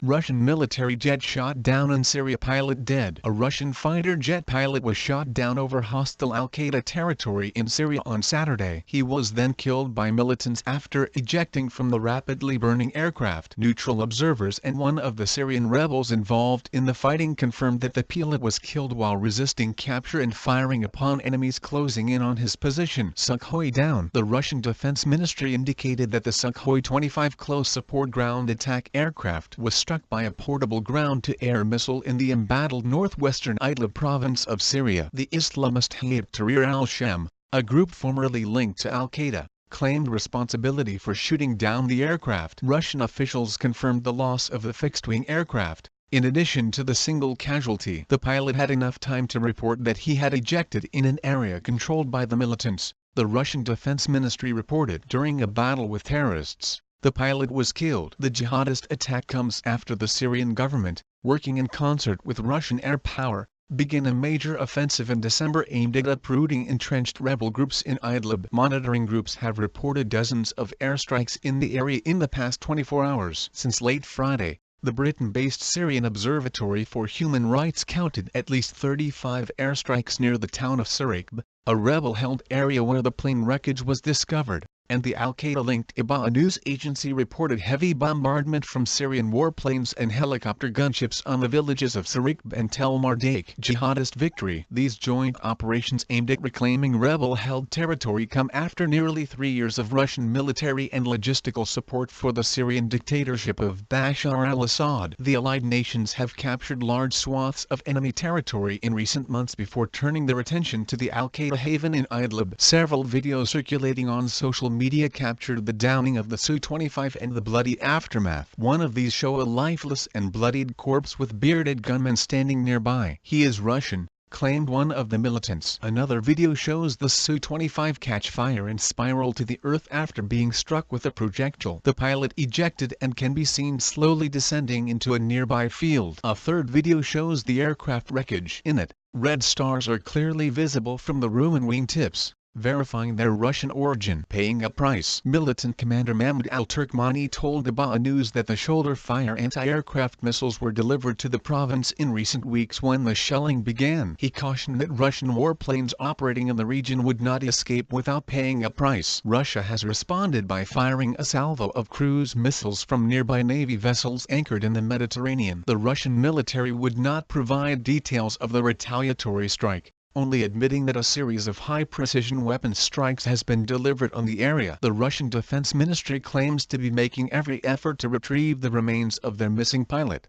Russian military jet shot down in Syria, pilot dead. A Russian fighter jet pilot was shot down over hostile Al-Qaeda territory in Syria on Saturday. He was then killed by militants after ejecting from the rapidly burning aircraft. Neutral observers and one of the Syrian rebels involved in the fighting confirmed that the pilot was killed while resisting capture and firing upon enemies closing in on his position. Sukhoi down. The Russian Defense Ministry indicated that the Sukhoi 25 close support ground attack aircraft was struck by a portable ground-to-air missile in the embattled northwestern Idlib province of Syria. The Islamist Hayat Tahrir al-Sham, a group formerly linked to al-Qaeda, claimed responsibility for shooting down the aircraft. Russian officials confirmed the loss of the fixed-wing aircraft. In addition to the single casualty, the pilot had enough time to report that he had ejected in an area controlled by the militants, the Russian Defense Ministry reported. During a battle with terrorists, the pilot was killed. The jihadist attack comes after the Syrian government, working in concert with Russian air power, began a major offensive in December aimed at uprooting entrenched rebel groups in Idlib. Monitoring groups have reported dozens of airstrikes in the area in the past 24 hours. Since late Friday, the Britain-based Syrian Observatory for Human Rights counted at least 35 airstrikes near the town of Sirikb, a rebel-held area where the plane wreckage was discovered, and the Al-Qaeda-linked IBA news agency reported heavy bombardment from Syrian warplanes and helicopter gunships on the villages of Sirikb and Tel Mardak. Jihadist victory. These joint operations aimed at reclaiming rebel-held territory come after nearly 3 years of Russian military and logistical support for the Syrian dictatorship of Bashar al-Assad. The allied nations have captured large swaths of enemy territory in recent months before turning their attention to the Al-Qaeda haven in Idlib. Several videos circulating on social media captured the downing of the Su-25 and the bloody aftermath. One of these show a lifeless and bloodied corpse with bearded gunmen standing nearby. He is Russian, claimed one of the militants. Another video shows the Su-25 catch fire and spiral to the earth after being struck with a projectile. The pilot ejected and can be seen slowly descending into a nearby field. A third video shows the aircraft wreckage. In it, red stars are clearly visible from the ruined wingtips, verifying their Russian origin. Paying a price. Militant commander Mahmoud al-Turkmani told IBA News that the shoulder-fire anti-aircraft missiles were delivered to the province in recent weeks when the shelling began. He cautioned that Russian warplanes operating in the region would not escape without paying a price. Russia has responded by firing a salvo of cruise missiles from nearby Navy vessels anchored in the Mediterranean. The Russian military would not provide details of the retaliatory strike, only admitting that a series of high-precision weapons strikes has been delivered on the area. The Russian Defense Ministry claims to be making every effort to retrieve the remains of their missing pilot.